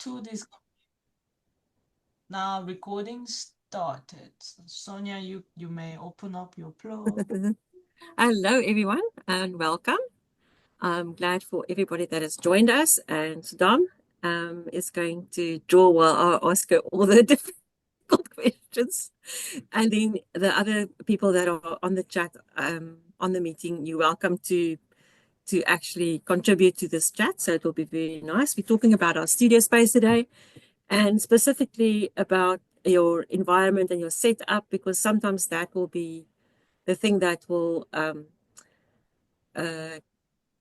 to this. Now recording started. Sonia, you may open up your floor. Hello, everyone, and welcome. I'm glad for everybody that has joined us, and Dom is going to draw while I ask her all the difficult questions. And then the other people that are on the chat, on the meeting, you're welcome to actually contribute to this chat. So it will be very nice. We're talking about our studio space today, and specifically about your environment and your setup, because sometimes that will be the thing that will uh,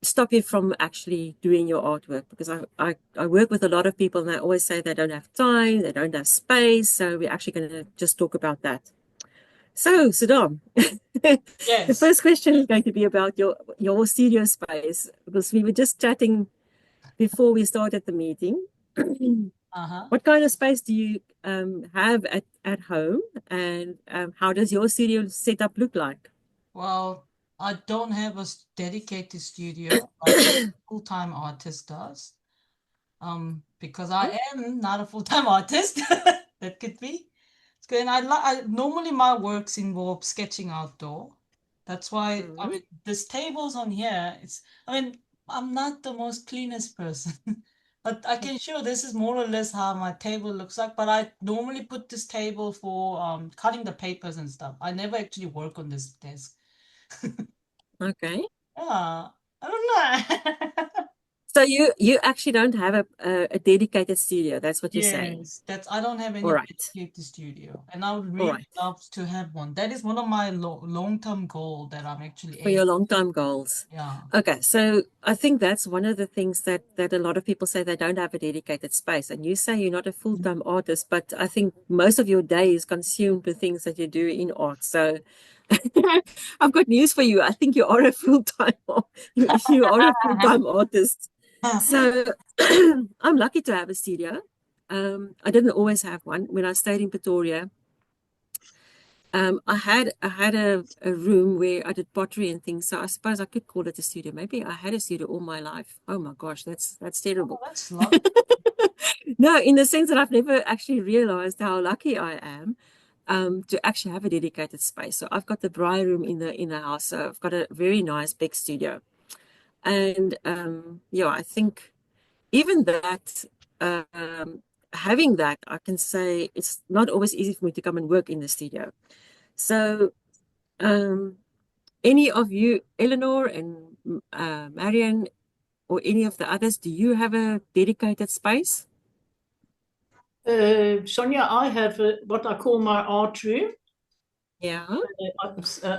stop you from actually doing your artwork. Because I work with a lot of people and they always say they don't have time, they don't have space. So we're actually going to just talk about that. So, Saddam, the Yes. first question is going to be about your studio space, because we were just chatting before we started the meeting. Uh-huh. What kind of space do you have at home, and how does your studio setup look like? Well, I don't have a dedicated studio like a full-time artist does. Because I am not a full-time artist. That could be. It's good. And I normally my works involve sketching outdoor. That's why I Mhm. mean this table's on here. I mean, I'm not the most cleanest person. But I can show this is more or less how my table looks like. But I normally put this table for cutting the papers and stuff. I never actually work on this desk. Okay. Yeah, I don't know. So you actually don't have a dedicated studio. That's what you're saying. Yes, I don't have All any right. dedicated studio, and I would All really right. love to have one. That is one of my long-term goal that I'm actually For your aiming. long-term goals. Yeah. Okay. So I think that's one of the things that a lot of people say they don't have a dedicated space. And you say you're not a full-time artist, but I think most of your day is consumed with things that you do in art. So I've got news for you. I think you are a full-time you are a full-time artist. So I'm lucky to have a studio. I didn't always have one. When I stayed in Pretoria, I had a room where I did pottery and things. So I suppose I could call it a studio. Maybe I had a studio all my life. Oh my gosh, that's Oh, terrible. that's lovely. No, in the sense that I've never actually realized how lucky I am to actually have a dedicated space. So I've got the braai room in the house. So I've got a very nice big studio, and yeah, I think even that, having that, I can say it's not always easy for me to come and work in the studio. So, um, any of you, Eleanor and Marian, or any of the others, do you have a dedicated space? Sonia, I have what I call my art room. Yeah.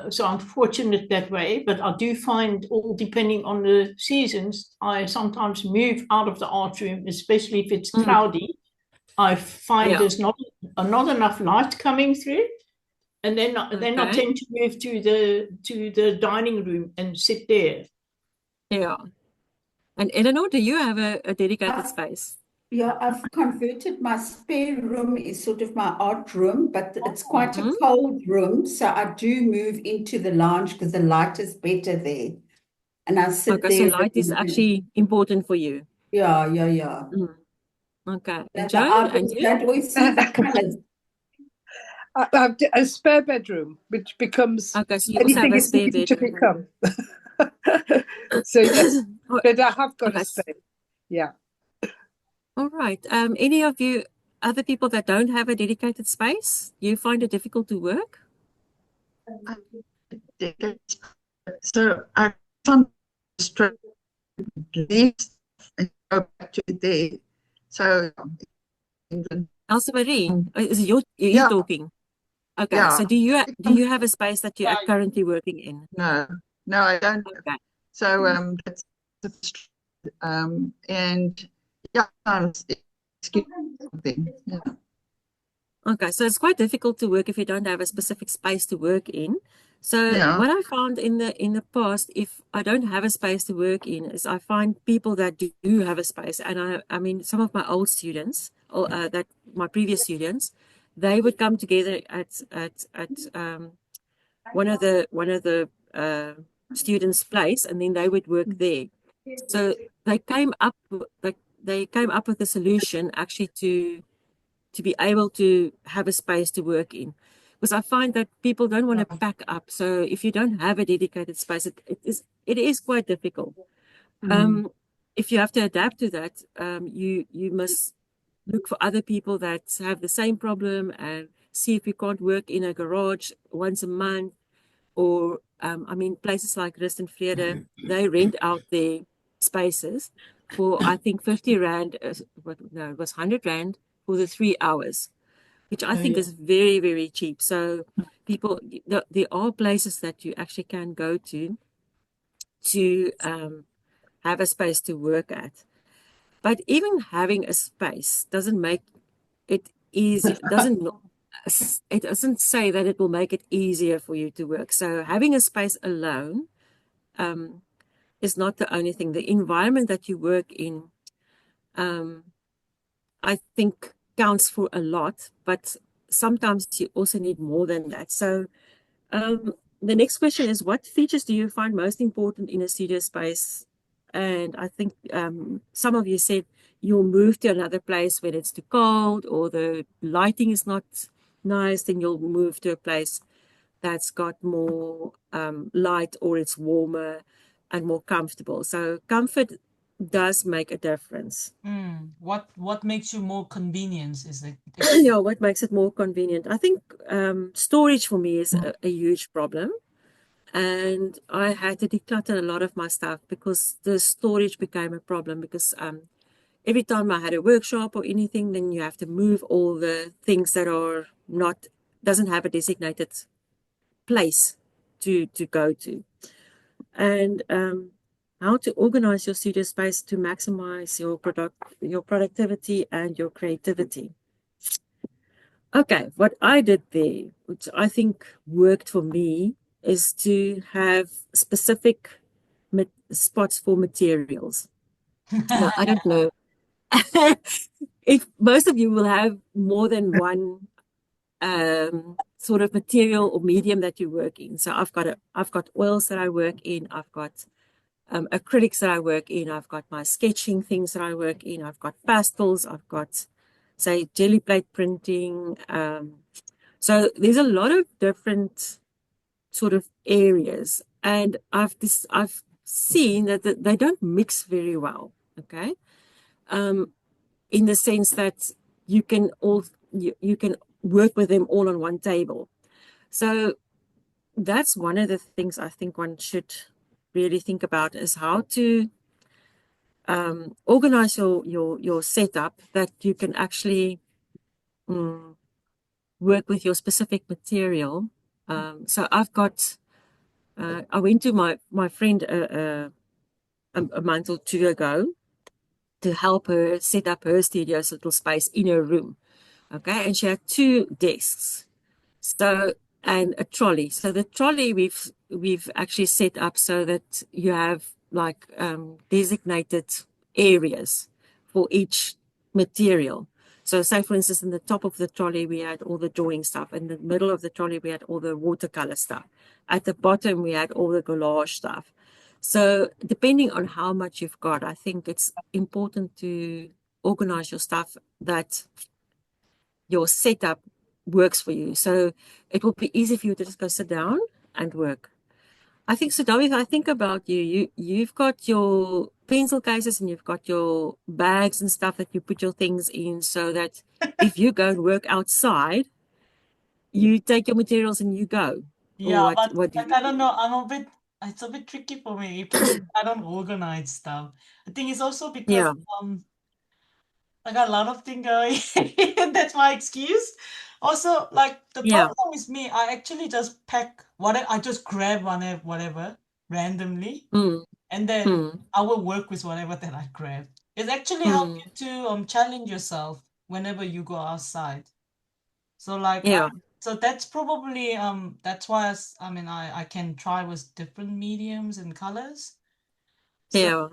So I'm fortunate that way, but I do find all depending on the seasons, I sometimes move out of the art room, especially if it's Mm, cloudy. I find yeah. there's not enough light coming through, and then I Okay. tend to move to the dining room and sit there. Yeah. And Eleanor, do you have a dedicated space? Yeah, I've converted my spare room is sort of my art room, but it's quite a Mm-hmm. cold room. So I do move into the lounge because the light is better there. And I sit Okay, so there. light is actually important for you. Yeah, yeah, yeah. Mm. Okay. And And the Joan, and outdoors, you? don't always see the colors. I've a spare bedroom, which becomes Okay, so you also have anything a it's spare needing to bedroom. become. So yes, Oh, but I have got a okay. spare. Yeah. All right. Any of you other people that don't have a dedicated space, you find it difficult to work? So I sometimes straight leave and go back to there. So England, Elsa Marie, is it you yeah, talking? Okay. So yeah. do you have a space that you are Yeah, currently working in? No, no, I don't. Okay. So that's and yeah, excuse something. Yeah, Okay, so it's quite difficult to work if you don't have a specific space to work in. So yeah. what I found in the past, if I don't have a space to work in, is I find people that do have a space, and I mean some of my old students, or that my previous students, they would come together at one of the students' place, and then they would work there. So they came up, like they came up with a solution actually to be able to have a space to work in. Because I find that people don't want to pack up. So if you don't have a dedicated space, it is quite difficult. If you have to adapt to that, you must look for other people that have the same problem and see if you can't work in a garage once a month. Or I mean, places like Rust and Vrede, they rent out their spaces for I think 50 rand. No, it was 100 rand for the 3 hours, which I think is very, very cheap. So people, there are places that you actually can go to have a space to work at. But even having a space doesn't make it easy. It doesn't say that it will make it easier for you to work. So having a space alone is not the only thing. The environment that you work in, I think, counts for a lot. But sometimes you also need more than that. So the next question is, what features do you find most important in a studio space? And I think some of you said you'll move to another place when it's too cold or the lighting is not nice, then you'll move to a place that's got more light or it's warmer and more comfortable. So comfort does make a difference. What makes you more convenience is it? Yeah, what makes it more convenient? I think storage for me is a huge problem. And I had to declutter a lot of my stuff because the storage became a problem because every time I had a workshop or anything, then you have to move all the things that are doesn't have a designated place to go to. And how to organize your studio space to maximize your productivity and your creativity. Okay, what I did there, which I think worked for me, is to have specific spots for materials. Now, I don't know if most of you will have more than one sort of material or medium that you work in. So I've got oils that I work in. I've got acrylics that I work in. I've got my sketching things that I work in. I've got pastels. I've got, say, jelly plate printing. So there's a lot of different sort of areas, and I've seen that they don't mix very well. Okay, in the sense that you can work with them all on one table. So that's one of the things I think one should really think about is how to organize your setup that you can actually work with your specific material. So I've got, I went to my friend a month or two ago to help her set up her studio's little space in her room. Okay, and she had 2 desks. So, and a trolley. So the trolley we've actually set up so that you have like designated areas for each material. So say for instance, in the top of the trolley, we had all the drawing stuff. In the middle of the trolley, we had all the watercolor stuff. At the bottom, we had all the collage stuff. So depending on how much you've got, I think it's important to organize your stuff that your setup works for you. So it will be easy for you to just go sit down and work. I think, so Dami, if I think about you've got your pencil cases and you've got your bags and stuff that you put your things in so that if you go and work outside, you take your materials and you go. Yeah, Or but what do you I don't do? know. It's a bit tricky for me because I don't organize stuff. I think it's also because Yeah, I got a lot of things going. That's my excuse. Also, like the yeah. problem is me, I actually just pack whatever, I just grab whatever randomly, Mm, and then mm, I will work with whatever that I grab. It actually helps mm. you to challenge yourself whenever you go outside. So like Yeah, so that's probably that's why I mean I can try with different mediums and colors. So yeah.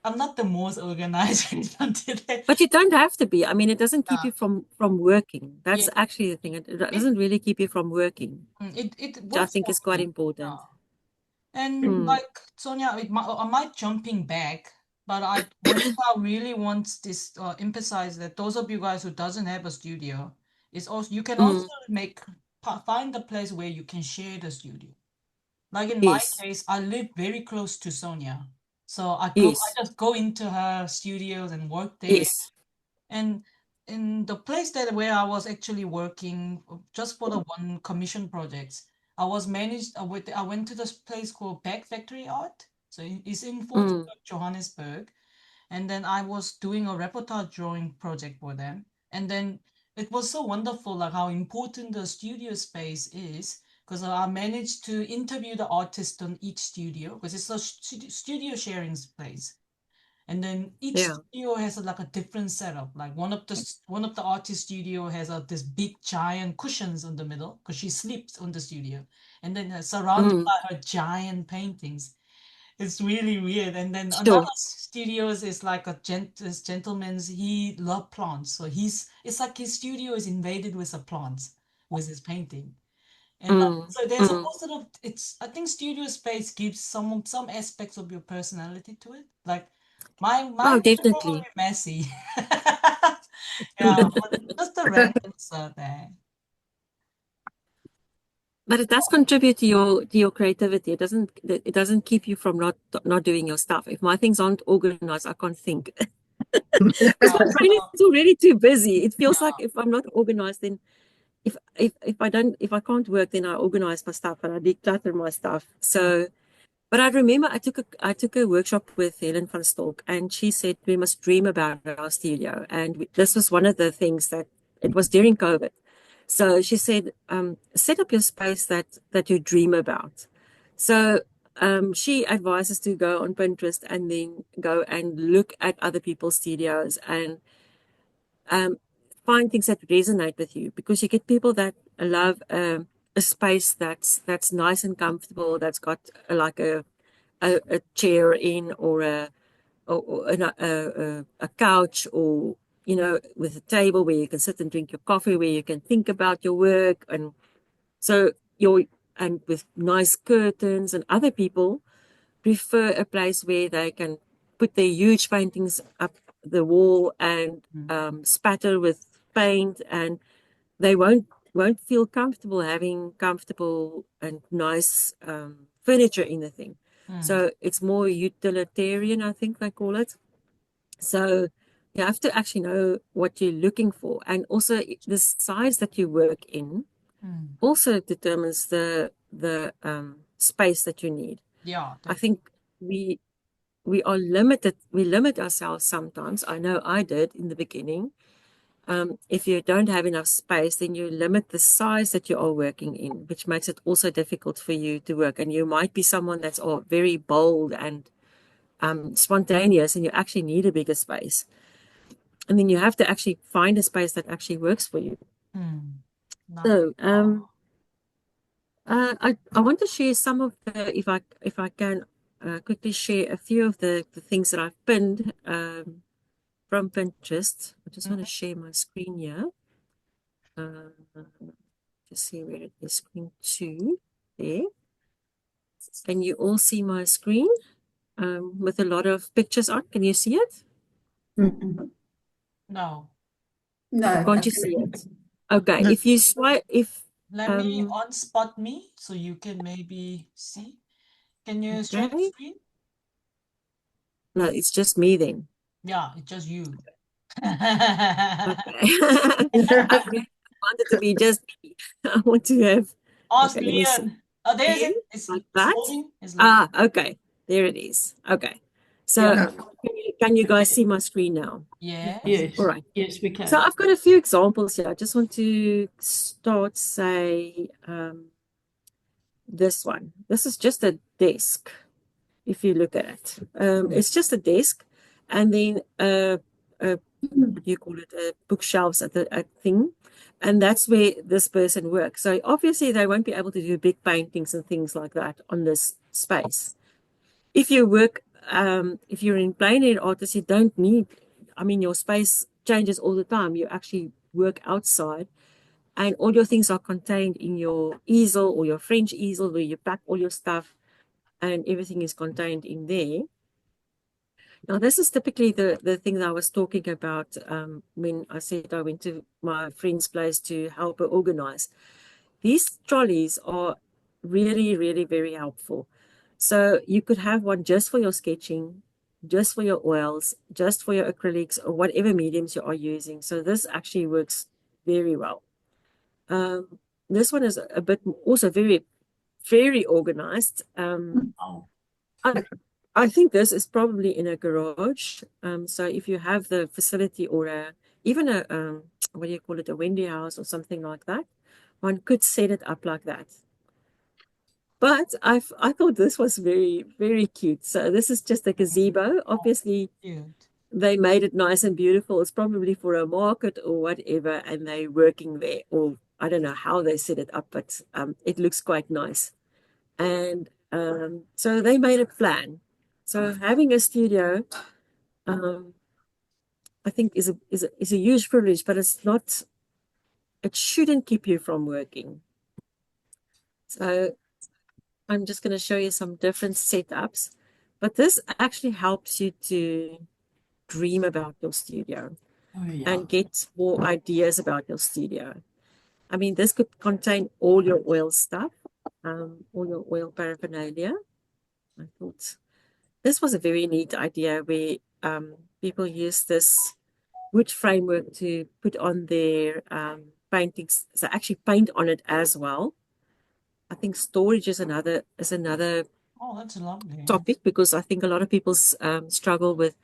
I'm not the most organized until that. But you don't have to be. I mean, it doesn't keep Yeah. you from working. Yeah. That's actually the thing. It It doesn't really keep you from working, it which I works think for is quite me. important. Yeah. And Mm, like Sonia, jumping back, But one thing I really want this emphasize that those of you guys who doesn't have a studio is also you can also find a place where you can share the studio. Like in my Yes, case, I live very close to Sonia. So I yes, just go into her studios and work there. yes. And in the place that where I was actually working just for the one commission projects, I went to this place called Back Factory Art. So it's in Fort Mm, Johannesburg. And then I was doing a repertoire drawing project for them. And then it was so wonderful, like how important the studio space is, because I managed to interview the artist on each studio, because it's a studio sharing place. And then each yeah. studio has like a different setup. Like one of the artist studio has this big giant cushions in the middle because she sleeps on the studio, and then surrounded Mm, by her giant paintings. It's really weird. And then sure. another studios is like this gentleman's. He love plants, so it's like his studio is invaded with the plants with his painting. And Mm, so there's a mm. whole sort of I think studio space gives some aspects of your personality to it. Like Oh, mine is probably definitely. messy. Yeah, but just the randomness are there. But it does contribute to your creativity. It doesn't keep you from not doing your stuff. If my things aren't organized, I can't think. Because Yeah, my brain is already too busy. It feels like yeah. if I'm not organized, then if I can't work, then I organize my stuff and I declutter my stuff. Mm, So, but I remember I took a workshop with Helen van Stalk, and she said we must dream about our studio, and this was one of the things that it was during COVID. So she said, set up your space that you dream about. So she advises to go on Pinterest and then go and look at other people's studios and um, find things that resonate with you, because you get people that love a space that's nice and comfortable, that's got like a chair in, or a couch, or with a table where you can sit and drink your coffee, where you can think about your work, and so and with nice curtains. And other people prefer a place where they can put their huge paintings up the wall and mm, spatter with paint, and they won't feel comfortable having comfortable and nice furniture in the thing. mm, So it's more utilitarian, I think they call it. So you have to actually know what you're looking for, and also the size that you work in mm. also determines the space that you need. Yeah, I think we are limited. We limit ourselves sometimes. I know I did in the beginning. If you don't have enough space, then you limit the size that you are working in, which makes it also difficult for you to work. And you might be someone that's very bold and spontaneous, and you actually need a bigger space. And then you have to actually find a space that actually works for you. mm. Not, So I want to share some of if I can quickly share a few of the things that I've pinned from Pinterest. I just want to mhm. share my screen here. Uh, to see where it is. Screen 2 there. Can you all see my screen with a lot of pictures on? Can you see it? Mm-mm. No. No, Or can't I you see couldn't. it? Okay. No. If you swipe, if Let me um, unspot me so you can maybe see. Can you share the okay, screen? no, it's just me then. Yeah, it's just you. Okay. I really want it to be just me. I want to have. Ask Okay, let me see. Leon. Oh, there's There, it. like It's that. loading. It's loading. Ah, okay. There it is. Okay. So Yeah. Yeah. can you guys see my screen now? Yes. All Yes, right. yes, we So can. I've got a few examples here. I just want to start, say, this one. This is just a desk, if you look at it. It's just a desk, and then what do you call it? Bookshelves at the thing, and that's where this person works. So obviously they won't be able to do big paintings and things like that on this space. If you work, if you're in plein air artist, you don't need. I mean, your space changes all the time. You actually work outside, and all your things are contained in your easel or your French easel, where you pack all your stuff, and everything is contained in there. Now, this is typically the thing that I was talking about when I said I went to my friend's place to help her organize. These trolleys are really, really very helpful. So you could have one just for your sketching, just for your oils, just for your acrylics, or whatever mediums you are using. So this actually works very well. This one is a bit also very, very organized. Oh, I think this is probably in a garage. So if you have the facility or even a what do you call it, a Wendy house or something like that, one could set it up like that. But I thought this was very, very cute. So this is just a gazebo. Obviously, Cute. they made it nice and beautiful. It's probably for a market or whatever, and they're working there. Or I don't know how they set it up, but it looks quite nice. And so they made a plan. So having a studio, I think is a huge privilege, but it's not. It shouldn't keep you from working. So I'm just going to show you some different setups, but this actually helps you to dream about your studio oh yeah. and get more ideas about your studio. I mean, this could contain all your oil stuff, all your oil paraphernalia. I thought this was a very neat idea where people use this wood framework to put on their paintings. So actually paint on it as well. I think storage is another Oh, that's lovely. topic because I think a lot of people struggle with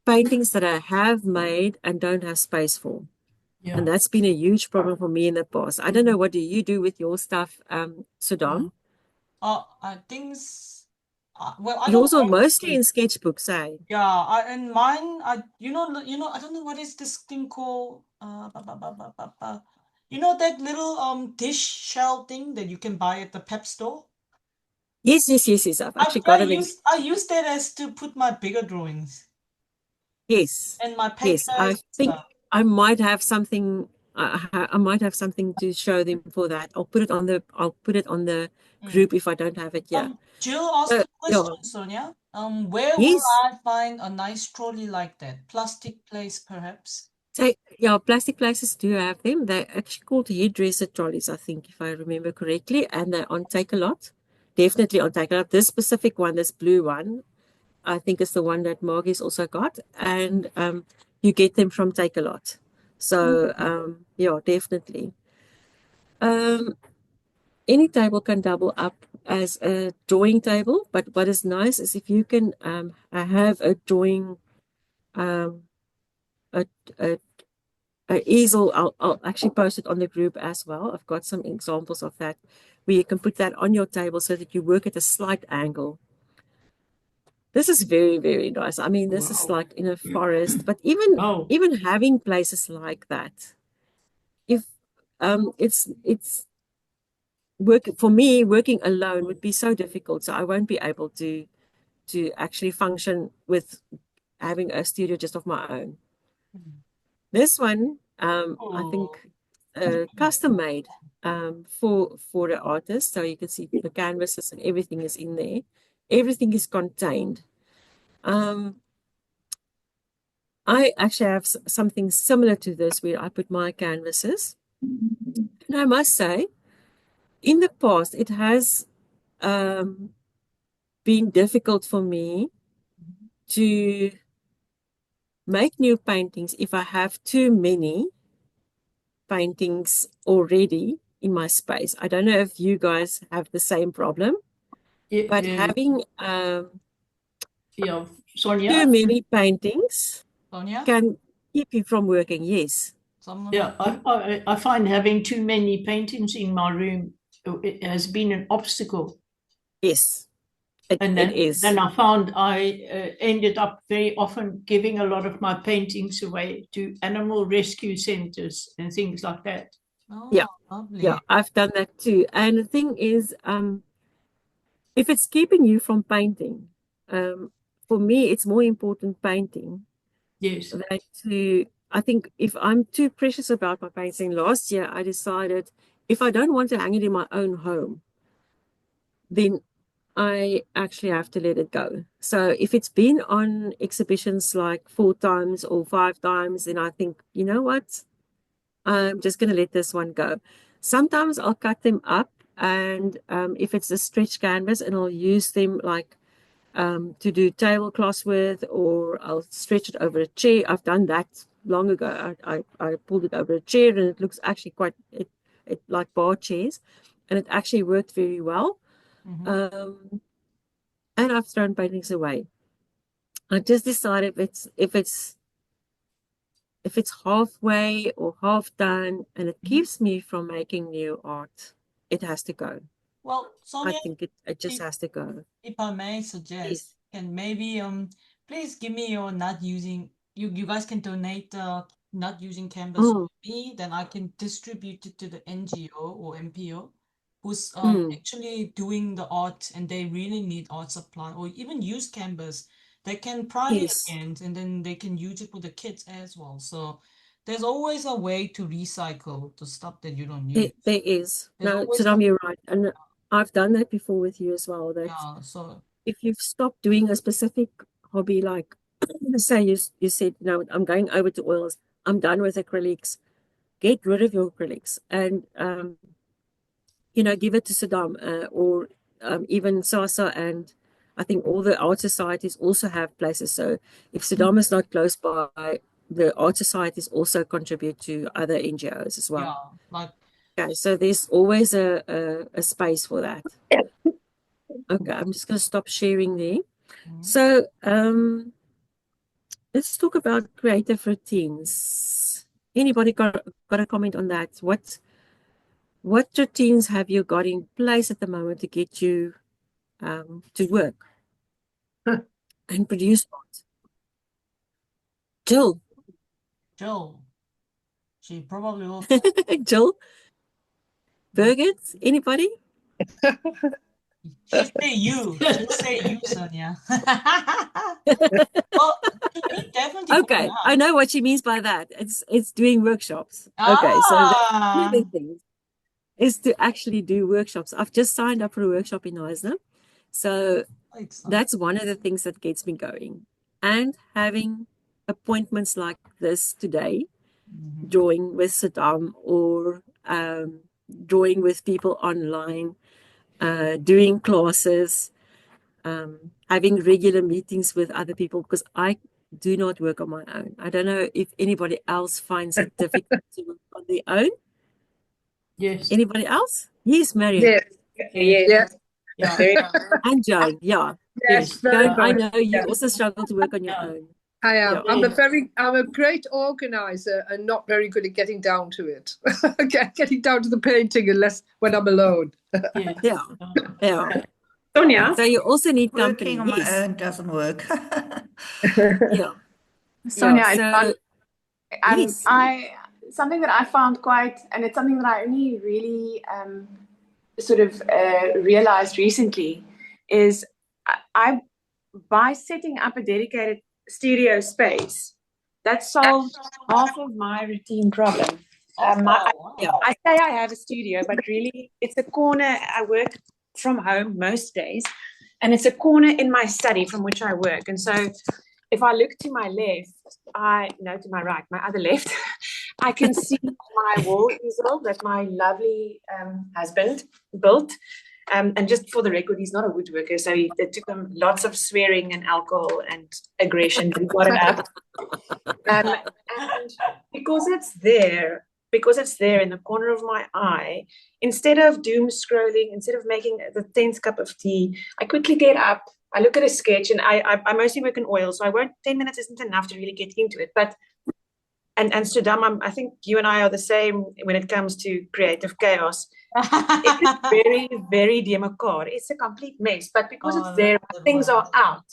paintings that I have made and don't have space for. Yeah. And that's been a huge problem for me in the past. I don't know, what do you do with your stuff, Saddam? I think, well, I Yours don't are own mostly in skate. sketchbooks, eh? Yeah, and mine, I don't know what is this thing called. You know that little dish shell thing that you can buy at the pep store? Yes, yes, yes, yes. I've I actually I got them in. use I use that as to put my bigger drawings Yes, and my yes. I paintbrushes and think stuff. I might have something. I might have something to show them for that. I'll put it on the Mm. group if I don't have it here. Jill asked So, a yeah, question, Sonia. Where will yes. I find a nice trolley like that? Plastic place, perhaps? So, yeah, plastic places do have them. They're actually called hairdresser trolleys, I think, if I remember correctly, and they're on Take-A-Lot. Definitely on Take-A-Lot. This specific one, this blue one, I think is the one that Margie's also got, and you get them from Take-A-Lot. So, yeah, definitely. Any table can double up as a drawing table, but what is nice is if you can have a drawing, a, a easel. I'll actually post it on the group as well. I've got some examples of that where you can put that on your table so that you work at a slight angle. This is very, very nice. I mean, this is Wow. like in a forest, but even Oh, even having places like that, if it's work for me, working alone would be so difficult. So I won't be able to actually function with having a studio just of my own. This one, I Oh, think, custom made for the artist. So you can see the canvases and everything is in there. Everything is contained. I actually have something similar to this where I put my canvases. And I must say, in the past, it has um, been difficult for me to make new paintings if I have too many paintings already in my space. I don't know if you guys have the same problem, but yeah, having yeah. too Sonia? many paintings Sonia? can keep you from working. Yes, Yeah, I find having too many paintings in my room, it has been an obstacle. yes, And it then is. I found I ended up very often giving a lot of my paintings away to animal rescue centers and things like that. Yeah, Oh, yeah, lovely. I've done that too. And the thing is, if it's keeping you from painting, for me, it's more important painting Yes. than to. I think if I'm too precious about my painting, last year I decided if I don't want to hang it in my own home, then I actually have to let it go. So if it's been on exhibitions like 4 times or 5 times, then I think, you know what? I'm just going to let this one go. Sometimes I'll cut them up, and if it's a stretch canvas, and I'll use them like to do tablecloths with, or I'll stretch it over a chair. I've done that long ago. I pulled it over a chair, and it looks actually quite it like bar chairs, and it actually worked very well. Mm-hmm. And I've thrown paintings away. I just decided if it's halfway or half done and it keeps me from making new art, it has to go. Well, I Sonia, think it just if, has to go. if I may suggest, Yes. and maybe please give me your not using you guys can donate not using canvas Oh, to me, then I can distribute it to the NGO or MPO who's actually doing the art and they really need art supply or even use canvas. They can prime it yes. again and then they can use it for the kids as well. So there's always a way to recycle the stuff that you don't use. There is. There's No, always a Saddam, you're right. And I've done that before with you as well. That yeah, so if you've stopped doing a specific hobby, like say you said, no, I'm going over to oils, I'm done with acrylics, get rid of your acrylics and give it to Saddam or even Sasa, and I think all the art societies also have places. So if Saddam is not close by, the art societies also contribute to other NGOs as yeah, well. like Okay, so there's always a space for that. Okay, I'm just going to stop sharing there. So let's talk about creative routines. Anybody got a comment on that? What routines have you got in place at the moment to get you to work and produce art? Jill, Jill. She probably will Jill, Birgit, anybody? she'll say you. She'll say you, Sonia. Well, to me, definitely going Okay, I out. know what she means by that. It's doing workshops. Okay, so that's one of the Ah, things is to actually do workshops. I've just signed up for a workshop in Eisner. So excellent. that's one of the things that gets me going. And having appointments like this today, drawing with Saddam or drawing with people online, doing classes, having regular meetings with other people, because I do not work on my own. I don't know if anybody else finds it difficult to work on their own. Yes. Anybody else? Yes, Marion. Yes, Yes. yes, Yeah. And Joan, yeah. yes, Yes. very Joan, I much. know you Yeah, also struggle to work on your Yeah. own. I am. Yeah. I'm a great organizer and not very good at getting down to it. Getting down to the painting unless when I'm alone. Yes. Yeah. Yeah. Sonia, So you also need company. Working on my Yes. own doesn't work. Yeah. Sonia, Yeah. I found, So yes. I something that I found quite, and it's something that I only really sort of realized recently, is I by setting up a dedicated studio space, that solved half of my routine problem. Yeah. I say I have a studio, but really it's a corner. I work from home most days, and it's a corner in my study from which I work. And so if I look to my left, to my right, my other left, I can see my wall easel that my lovely husband built. And just for the record, he's not a woodworker, so it took him lots of swearing and alcohol and aggression to got it up. And because it's there in the corner of my eye, instead of doom scrolling, instead of making the 10th cup of tea, I quickly get up, I look at a sketch, and I mostly work in oil, so 10 minutes isn't enough to really get into it. But and Sudam, I think you and I are the same when it comes to creative chaos. It is very, very democrat. It's a complete mess. But because it's there, things are out.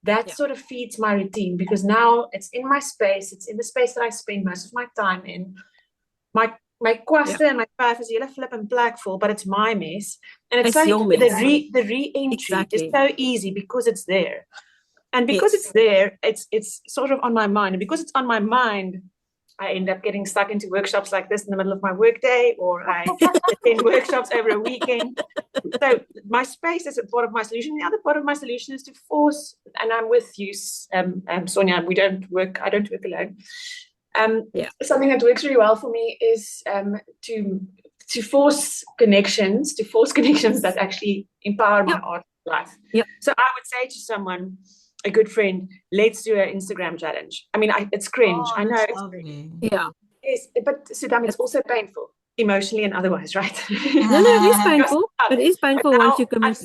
That sort of feeds my routine, because now it's in my space. It's in the space that I spend most of my time in. My kwaste and my path is yellow flip and black full, but it's my mess. And it's so your mess. the re-entry is so easy because it's there. And because Yes. it's there, it's sort of on my mind. And because it's on my mind, I end up getting stuck into workshops like this in the middle of my workday, or I attend workshops over a weekend. So my space is a part of my solution. The other part of my solution is to force, and I'm with you, Sonia. I don't work alone. Something that works really well for me is to force connections that actually empower my art life. So I would say to someone, a good friend, let's do an Instagram challenge. I mean, it's cringe. Oh, I know that's it's lovely. yes, but Sudam, it's also painful, emotionally and otherwise, right? No, it is painful. It is painful once you commit. I've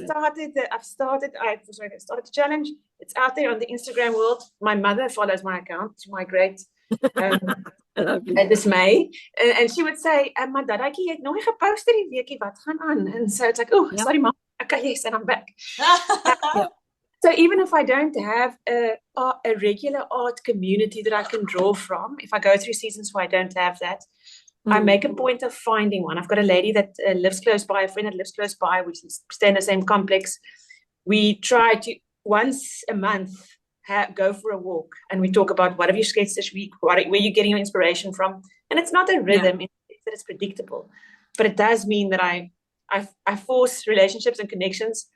started the challenge. It's out there on the Instagram world. My mother follows my account, to my great dismay. And she would say, my daddakie het nog nie gepost hierdie weekie, wat gaan aan? And so it's like, oh, sorry, mom. Okay, yes, and I'm back. So even if I don't have a regular art community that I can draw from, if I go through seasons where I don't have that, I make a point of finding one. I've got a lady that lives close by, a friend that lives close by, we stay in the same complex. We try to once a month go for a walk, and we talk about what have you sketched this week, where are you getting your inspiration from? And it's not a rhythm, it's that it's predictable, but it does mean that I force relationships and connections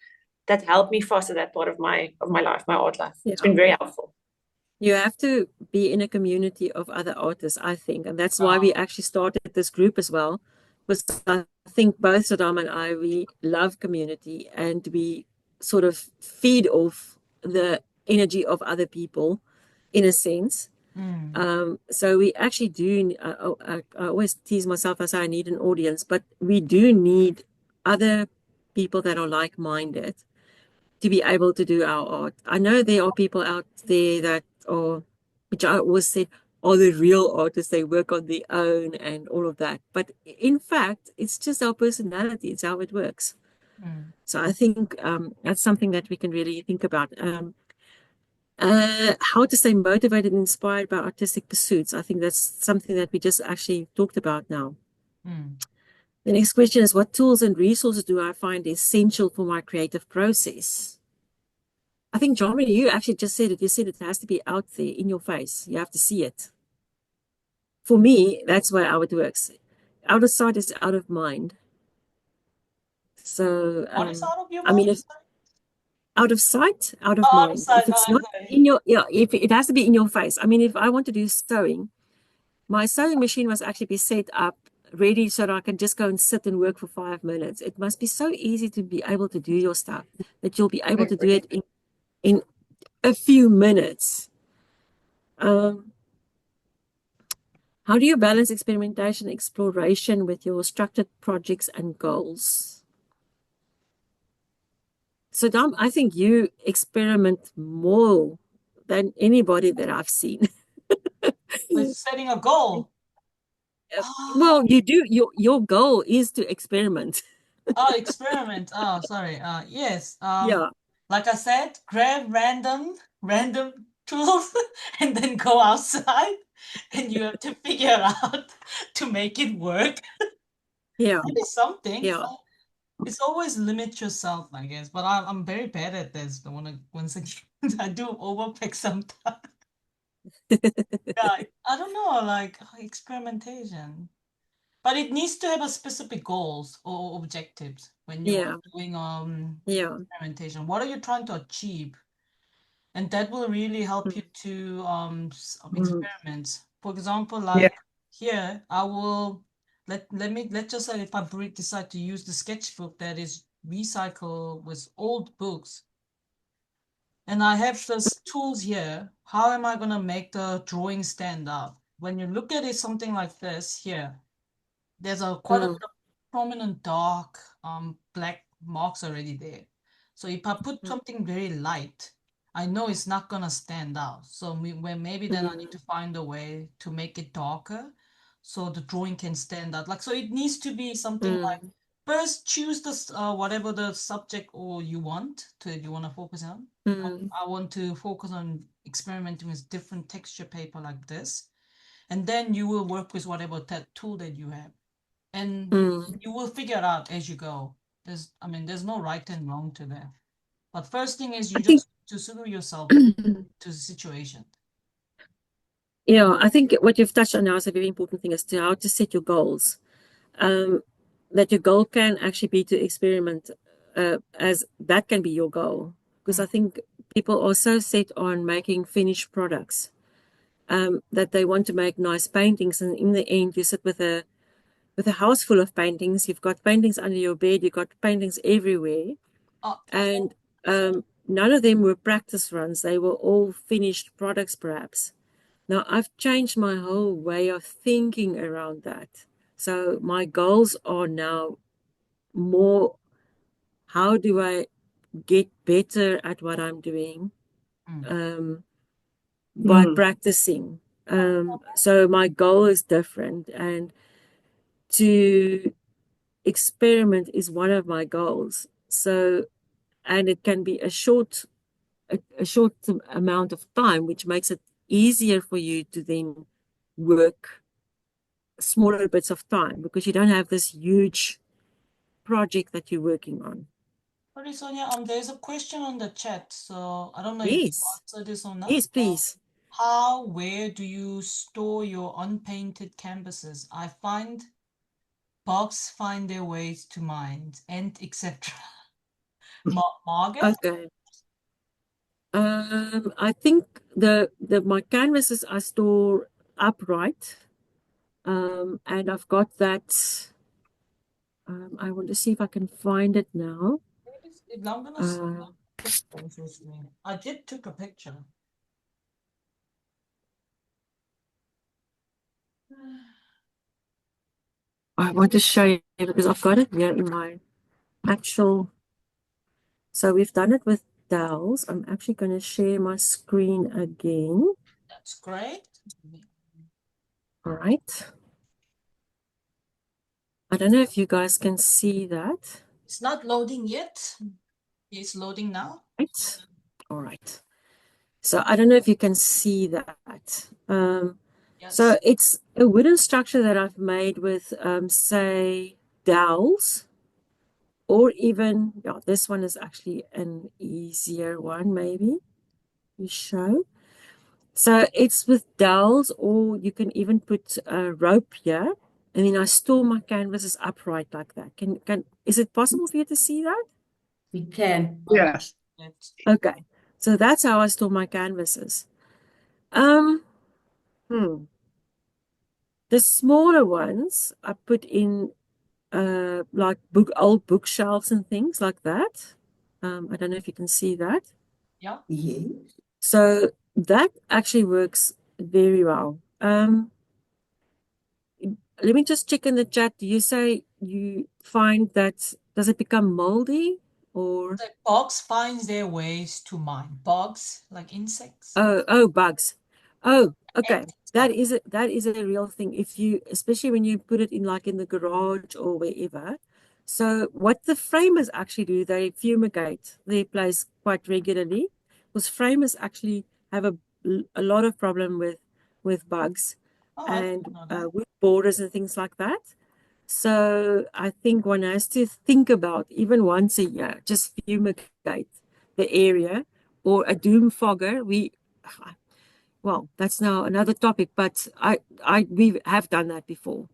that help me foster that part of my life, my art life. It's been very helpful. You have to be in a community of other artists, I think. And that's why we actually started this group as well. Because I think both Saddam and I, we love community, and we sort of feed off the energy of other people, in a sense. So we actually do, I always tease myself as I need an audience, but we do need other people that are like-minded to be able to do our art. I know there are people out there that are, which I always said, are the real artists. They work on their own and all of that. But in fact, it's just our personality. It's how it works. So I think that's something that we can really think about. How to stay motivated and inspired by artistic pursuits. I think that's something that we just actually talked about now. The next question is, what tools and resources do I find essential for my creative process? I think, John, you actually just said it. You said it has to be out there in your face. You have to see it. For me, that's where how it works. Out of sight is out of mind. So, What is out of your I mean, mind? out of sight, out of Out of mind. sight, If it's not in your, if it has to be in your face. I mean, if I want to do sewing, my sewing machine must actually be set up ready so that I can just go and sit and work for 5 minutes. It must be so easy to be able to do your stuff that you'll be able to do it in a few minutes. How do you balance experimentation, exploration with your structured projects and goals? So, Dom, I think you experiment more than anybody that I've seen. With setting a goal. Well, you do. Your goal is to experiment. Oh, experiment. Oh, sorry. Yes. Yeah. Like I said, grab random tools and then go outside, and you have to figure out to make it work. Yeah. Maybe something. Yeah. It's always limit yourself, I guess. But I'm very bad at this. Once again, I do overpick sometimes. Yeah, I don't know, like experimentation. But it needs to have a specific goals or objectives when you're doing experimentation. What are you trying to achieve? And that will really help you to experiment. For example, like here, I will let's just say if I decide to use the sketchbook that is recycled with old books, and I have those tools here, how am I gonna make the drawing stand up? When you look at it, something like this here, there's quite a bit of prominent dark black marks already there. So if I put something very light, I know it's not gonna stand out. So maybe then I need to find a way to make it darker so the drawing can stand out. Like, so it needs to be something like, first choose the whatever the subject or you want to focus on. I want to focus on experimenting with different texture paper like this. And then you will work with whatever tool that you have. And you will figure it out as you go. There's no right and wrong to that. But first thing is you just to suit yourself to the situation. Yeah, I think what you've touched on now is a very important thing as to how to set your goals. That your goal can actually be to experiment, as that can be your goal. Because I think people are so set on making finished products, that they want to make nice paintings, and in the end, you sit with a house full of paintings. You've got paintings under your bed. You've got paintings everywhere, and none of them were practice runs. They were all finished products, perhaps. Now, I've changed my whole way of thinking around that. So my goals are now more, how do I get better at what I'm doing, by practicing. So my goal is different, and to experiment is one of my goals. So, and it can be a short amount of time, which makes it easier for you to then work smaller bits of time, because you don't have this huge project that you're working on. Sorry, Sonia, there's a question on the chat, so I don't know if you Yes. answer this or not. Yes, please. Where do you store your unpainted canvases? I find bugs find their ways to mine and etc. Margaret? Okay. I think my canvases I store upright, and I've got that. I want to see if I can find it now. I'm gonna see pictures with me. I did took a picture. I want to show you because I've got it here in my actual. So we've done it with dowels. I'm actually going to share my screen again. That's great. All right. I don't know if you guys can see that. It's not loading yet. It's loading now. Right. All right. So I don't know if you can see that. Yes. So it's a wooden structure that I've made with, say, dowels, or even, yeah, this one is actually an easier one, maybe you show. So it's with dowels, or you can even put a rope here, and then I store my canvases upright like that. Is it possible for you to see that? We can. Yes. Okay, so that's how I store my canvases. Um, hmm. The smaller ones I put in like old bookshelves and things like that. I don't know if you can see that. Yeah. Yes. So that actually works very well. Let me just check in the chat. Do you say you find that, does it become moldy or? The bugs finds their ways to mine. Bugs, like insects. Oh, bugs. Oh, okay. And That is a real thing. If you, especially when you put it in like in the garage or wherever. So what the framers actually do, they fumigate their place quite regularly, because framers actually have a lot of problem with bugs Oh, I and didn't know that. wood borders and things like that. So I think one has to think about, even once a year, just fumigate the area, or a doom fogger. Well, that's now another topic, but we have done that before,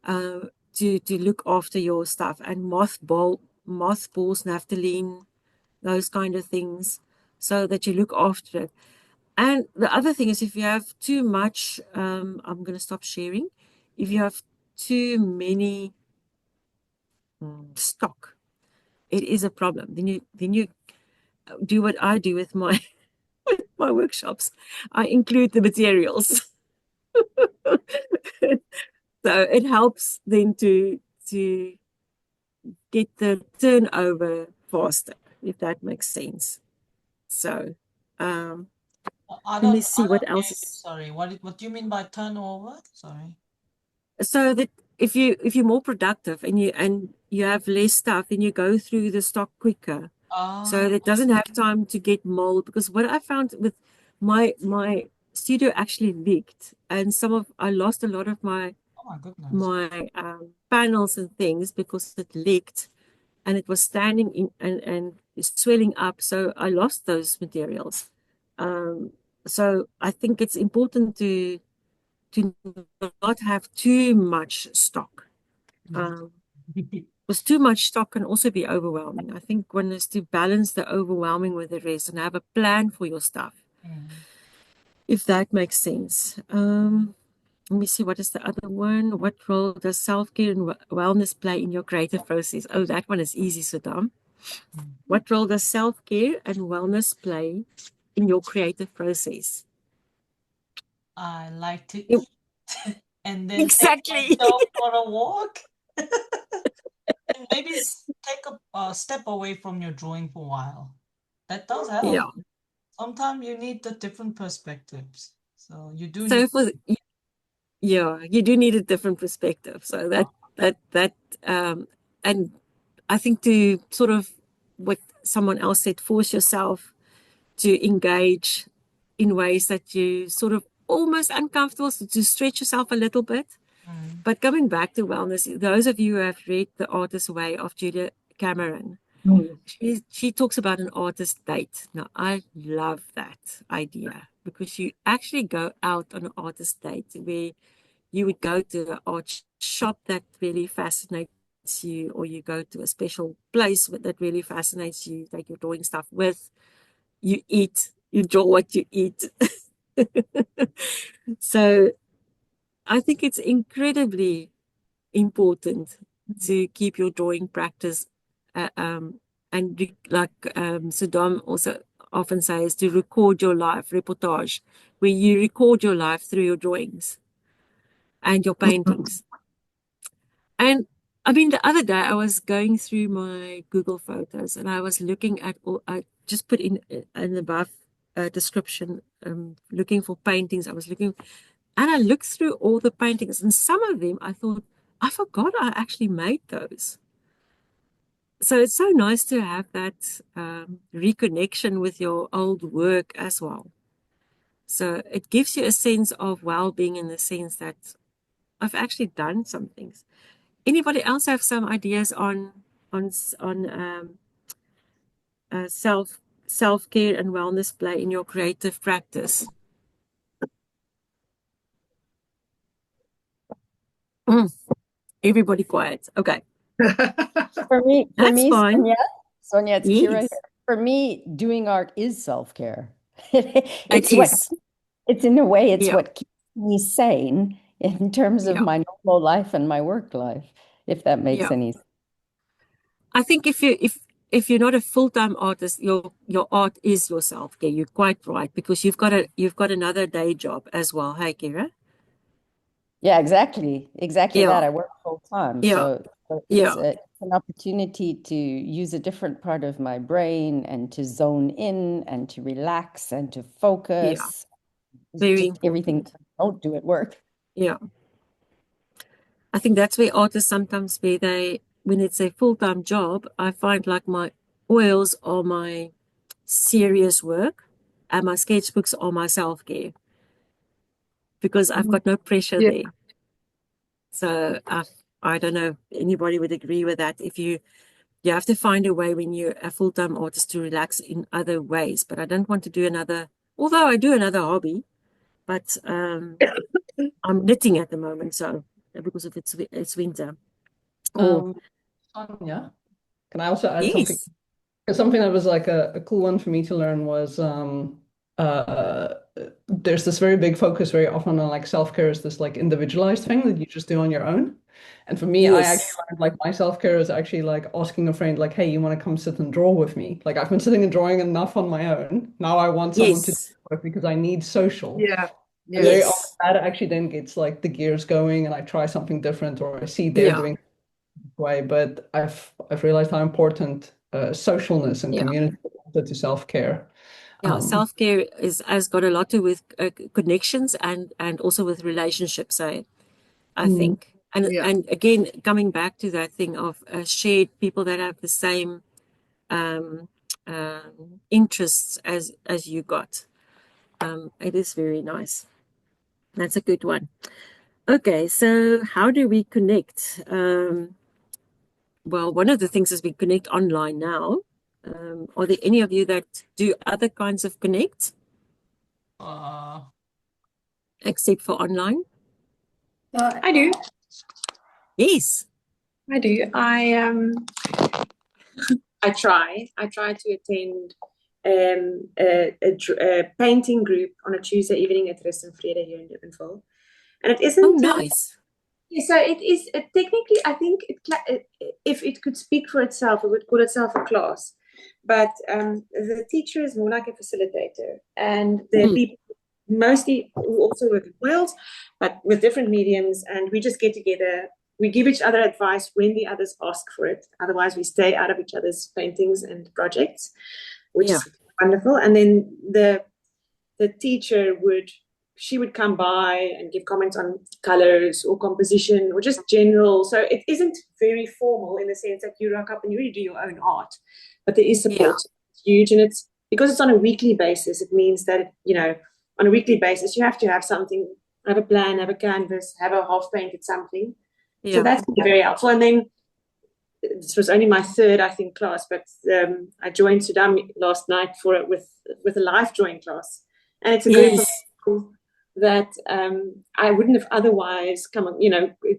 to look after your stuff, and mothballs, naphthalene, those kind of things, so that you look after it. And the other thing is, if you have too much, I'm going to stop sharing. If you have too many stock, it is a problem. Then you do what I do with my my workshops. I include the materials. So it helps then to get the turnover faster, if that makes sense. So I let me don't see what get else it. is. Sorry. What do you mean by turnover? Sorry. So that if you're more productive and you have less stuff, then you go through the stock quicker. So Ah, it doesn't have time to get mold. Because what I found with my studio actually leaked, and I lost a lot of my oh my goodness. panels and things because it leaked, and it was standing in and swelling up. So I lost those materials. So I think it's important to to not have too much stock. Because too much stock can also be overwhelming. I think one is to balance the overwhelming with the rest and have a plan for your stuff, if that makes sense. Let me see, what is the other one? What role does self-care and wellness play in your creative process? Oh, that one is easy, Saddam. What role does self-care and wellness play in your creative process? I like to eat and then Exactly. take myself for a walk. And maybe take a step away from your drawing for a while. That does help. Yeah. Sometimes you need the different perspectives. So you do So need for yeah, you do need a different perspective. So and I think to sort of what someone else said, force yourself to engage in ways that you sort of almost uncomfortable, so to stretch yourself a little bit. But coming back to wellness, those of you who have read The Artist's Way of Julia Cameron, she talks about an artist date. Now, I love that idea because you actually go out on an artist date where you would go to an art shop that really fascinates you, or you go to a special place that really fascinates you, that you're drawing stuff with. You eat, you draw what you eat. So I think it's incredibly important to keep your drawing practice like Saddam also often says, to record your life, reportage, where you record your life through your drawings and your paintings. And I mean, the other day I was going through my Google Photos and I was looking at all, I just put in an above description, looking for paintings. I was looking, and I looked through all the paintings, and some of them I thought, I forgot I actually made those. So it's so nice to have that reconnection with your old work as well. So it gives you a sense of well-being in the sense that I've actually done some things. Anybody else have some ideas on self-care and wellness play in your creative practice? Everybody quiet. Okay. For me, That's fine. Sonia, it's Kira here. Yes, For me, doing art is self-care. it is. It's in a way, it's Yeah, what keeps me sane in terms of yeah, my normal life and my work life, if that makes yeah. any sense. I think if you're not a full-time artist, your art is your self-care. You're quite right, because you've got another day job as well. Hey, Kira? Yeah, exactly. Exactly Yeah, that. I work full time. yeah, So yeah, it's an opportunity to use a different part of my brain and to zone in and to relax and to yeah. focus. It's Very just everything important. I don't do at work. Yeah. I think that's where artists sometimes when it's a full-time job, I find like my oils are my serious work and my sketchbooks are my self-care, because I've got no pressure Yeah. there. So I don't know if anybody would agree with that. If you have to find a way when you're a full-time artist to relax in other ways. But I don't want to do although I do another hobby, but I'm knitting at the moment, so because of it's winter. Oh, Sonia, can I also add something? yes, Because something that was like a cool one for me to learn was uh, there's this very big focus very often on like self-care is this like individualized thing that you just do on your own. And for me, I actually yes, learned like my self-care is actually like asking a friend like, hey, you want to come sit and draw with me? Like I've been sitting and drawing enough on my own. Now I want someone to do yes, it with because I need social. Yeah. And very often yes, that actually then gets like the gears going and I try something different or I see they're yeah, doing way, but I've realized how important socialness and yeah. community is to self-care. Yeah, self-care has got a lot to do with connections and also with relationships, I Mm, think. And Yeah. and again, coming back to that thing of shared people that have the same um, interests as you got. It is very nice. That's a good one. Okay, so how do we connect? Well, one of the things is we connect online now. Are there any of you that do other kinds of connect uh except for online? I do. Yes. I do. I try to attend a painting group on a Tuesday evening at Rust and Vrede here in Durbanville. And it isn't. Oh, nice. So it is technically, I think if it could speak for itself, it would call itself a class. But the teacher is more like a facilitator, and the people mostly who also work in Wales, but with different mediums, and we just get together. We give each other advice when the others ask for it. Otherwise, we stay out of each other's paintings and projects, which is wonderful. And then the teacher would come by and give comments on colors or composition or just general. So it isn't very formal in the sense that you rock up and you really do your own art, but there is support. Yeah. It's huge, and it's because it's on a weekly basis. It means that, on a weekly basis, you have to have something, have a plan, have a canvas, have a half painted something. Yeah. So that's very helpful. And then this was only my third, I think, class, but I joined Sudam last night for it with a live drawing class, and it's a group of people that I wouldn't have otherwise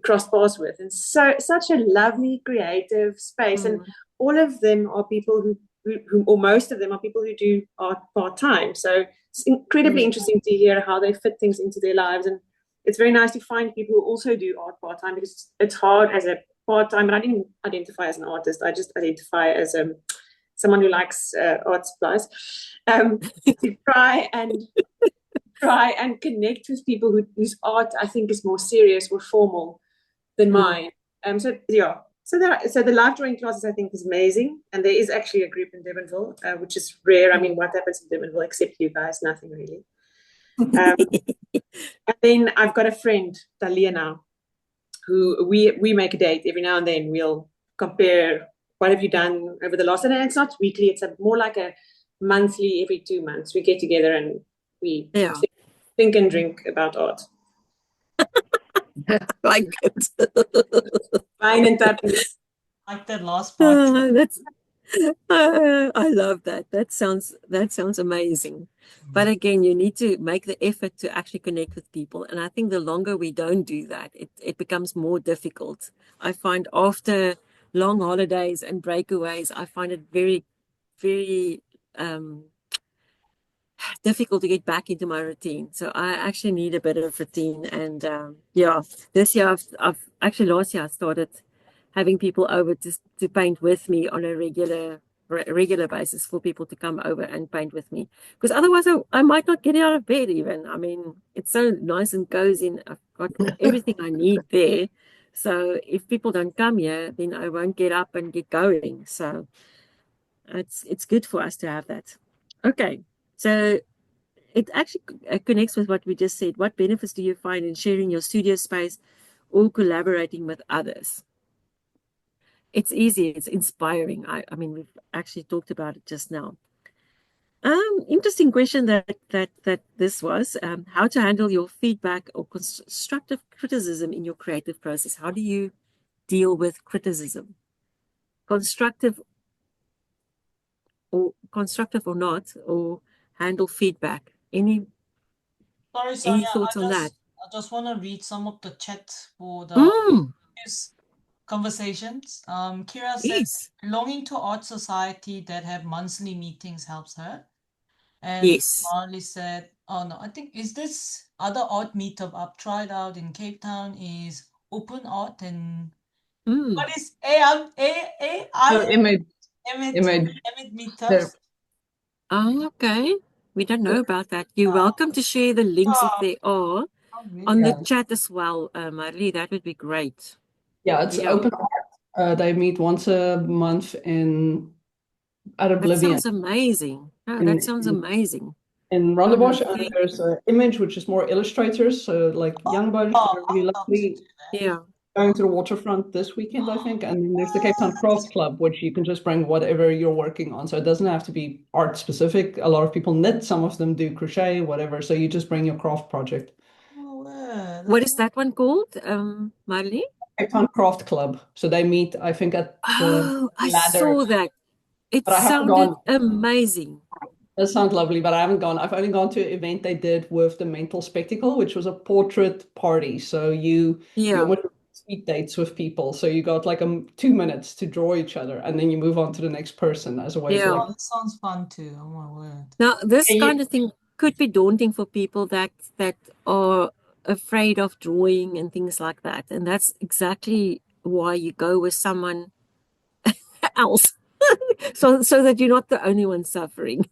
crossed paths with, and such a lovely creative space. And all of them are people who or most of them are people who do art part-time, so it's incredibly interesting to hear how they fit things into their lives. And it's very nice to find people who also do art part-time, because it's hard as a part-time, and I didn't identify as an artist, I just identify as someone who likes art supplies, to try and connect with people whose art I think is more serious or formal than mine. So the live drawing classes I think is amazing, and there is actually a group in Durbanville, which is rare. I mean, what happens in Durbanville except you guys? Nothing really. And then I've got a friend, Talia, now, who we make a date every now and then. We'll compare what have you done over the last, and it's not weekly, it's more like a monthly, every 2 months we get together and we think and drink about art. Like it. Fine and tappies. Like that last part. I love that. That sounds amazing. But again, you need to make the effort to actually connect with people. And I think the longer we don't do that, it becomes more difficult. I find after long holidays and breakaways, I find it very, very difficult to get back into my routine. So I actually need a bit of routine. And this year last year I started having people over to paint with me on a regular basis, for people to come over and paint with me, because otherwise I might not get out of bed even. I mean, it's so nice and cozy, and I've got everything I need there. So if people don't come here, then I won't get up and get going. So it's good for us to have that. Okay, so it actually connects with what we just said. What benefits do you find in sharing your studio space or collaborating with others? It's easy, it's inspiring. I mean, we've actually talked about it just now. Interesting question that this was. How to handle your feedback or constructive criticism in your creative process? How do you deal with criticism? Constructive or not, or handle feedback? Any thoughts on that? I just want to read some of the chat for the conversations. Kira said, belonging to art society that have monthly meetings helps her. And Marley said, oh no, I think, is this other art meetup I've tried out in Cape Town is open art, and what is image meetups? Oh, okay. We don't know about that. You're welcome to share the links if they are on the chat as well, Marley. That would be great. Yeah, it's open art. They meet once a month at Oblivion. That sounds amazing. That sounds amazing. In Rondebosch, and there's an Image, which is more illustrators, so like young bunch, really lovely. Yeah. Going to the waterfront this weekend, I think. And then there's the Cape Town Craft Club, which you can just bring whatever you're working on. So it doesn't have to be art specific. A lot of people knit, some of them do crochet, whatever. So you just bring your craft project. What is that one called, Marley? Cape Town Craft Club. So they meet, I think, at the I saw that. It sounded amazing. That sounds lovely, but I haven't gone. I've only gone to an event they did with the Mental Spectacle, which was a portrait party. So you Yeah. almost speed dates with people. So you got like 2 minutes to draw each other, and then you move on to the next person as a way to Yeah. like. Oh, that sounds fun too. Oh my word. Now, this Yeah, kind of thing could be daunting for people that are afraid of drawing and things like that. And that's exactly why you go with someone else. So that you're not the only one suffering.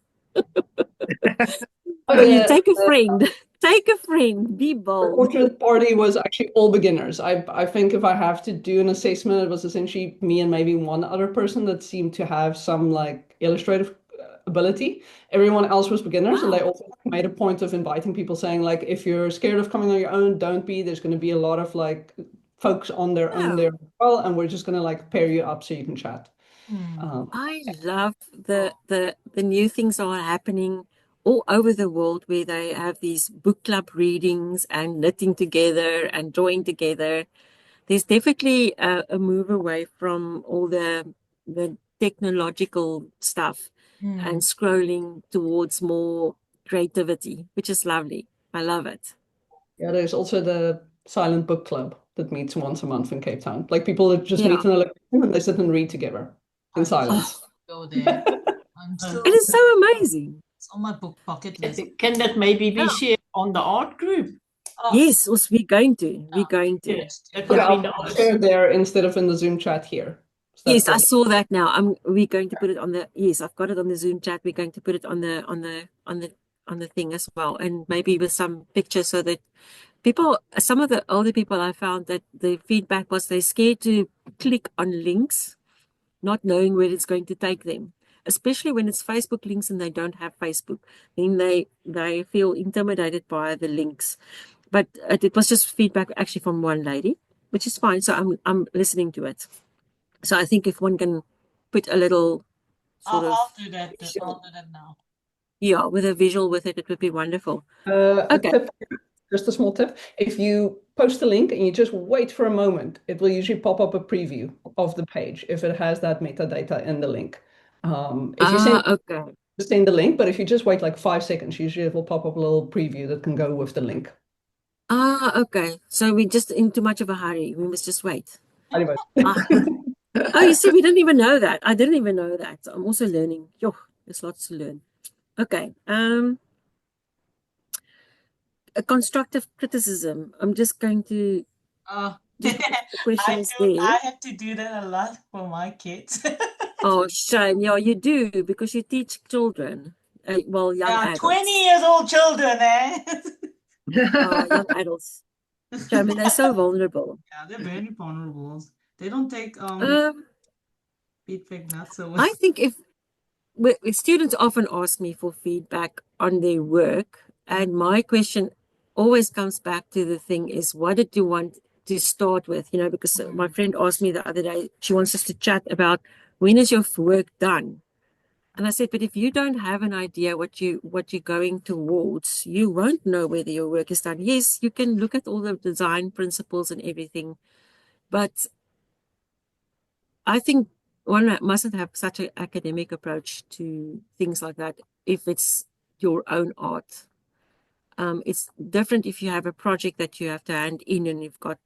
Oh, So you take a friend. Take a friend. Be the bold. portrait party was actually all beginners. I think if I have to do an assessment, it was essentially me and maybe one other person that seemed to have some like illustrative ability. Everyone else was beginners, and they also made a point of inviting people, saying like, if you're scared of coming on your own, don't be. There's going to be a lot of like folks on their own there as well, and we're just going to like pair you up so you can chat. I love the new things are happening all over the world where they have these book club readings and knitting together and drawing together. There's definitely a move away from all the technological stuff and scrolling towards more creativity, which is lovely. I love it. Yeah, there's also the silent book club that meets once a month in Cape Town. Like people that just Yeah. meet in a location and they sit and read together in I silence. go there. I'm still It is so amazing. it's on my book bucket list. Can that maybe be Yeah. shared on the art group? Oh, Yes, we're going to. We're going to. Yes, that would Okay, be I'll nice. share there instead of in the Zoom chat here. So Yes, I that's saw that now. We're going to put it on the yes, I've got it on the Zoom chat. We're going to put it on the thing as well, and maybe with some pictures so that some of the older people I found that the feedback was they're scared to click on links, not knowing where it's going to take them. Especially when it's Facebook links and they don't have Facebook, then they feel intimidated by the links. But it was just feedback actually from one lady, which is fine. So I'm listening to it. So I think if one can put a little sort of I'll do that. visual, I'll do that now. yeah, with a visual with it, it would be wonderful. a Okay. tip, just a small tip. If you post a link and you just wait for a moment, it will usually pop up a preview of the page if it has that metadata in the link. If you send the link, but if you just wait like 5 seconds, usually it will pop up a little preview that can go with the link. Okay. So we're just in too much of a hurry. We must just wait. Anyway. Oh, you see, we didn't even know that. I didn't even know that. So I'm also learning. Yo, there's lots to learn. Okay. A constructive criticism. I'm just going to the question is there. I have to do that a lot for my kids. Oh, shame. Yeah, you do because you teach children. Well, young adults. 20 years old children, eh? Young adults. I mean, they're so vulnerable. Yeah, they're very vulnerable. They don't take feedback not so well. I think if students often ask me for feedback on their work, and my question always comes back to the thing is, what did you want to start with? You know, because my friend asked me the other day, she wants us to chat about when is your work done? And I said, but if you don't have an idea what you're going towards, you won't know whether your work is done. Yes, you can look at all the design principles and everything, but I think one mustn't have such an academic approach to things like that if it's your own art. It's different if you have a project that you have to hand in and you've got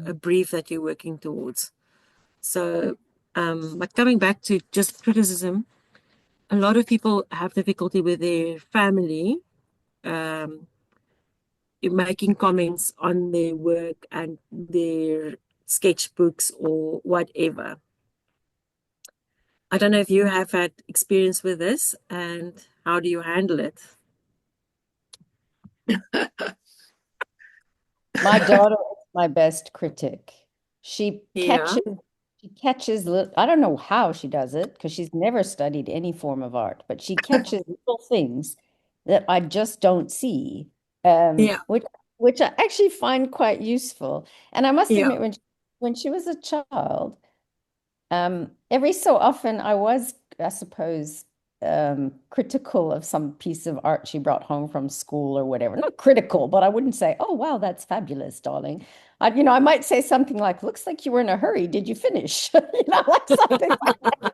a brief that you're working towards. So, but coming back to just criticism, a lot of people have difficulty with their family making comments on their work and their sketchbooks or whatever. I don't know if you have had experience with this and how do you handle it? My daughter is my best critic. She catches I don't know how she does it because she's never studied any form of art, but she catches little things that I just don't see, which I actually find quite useful. And I must admit, when she was a child, every so often I was, I suppose, critical of some piece of art she brought home from school or whatever. Not critical, but I wouldn't say, "Oh, wow, that's fabulous, darling." I might say something like, "Looks like you were in a hurry. Did you finish?" Like something like that.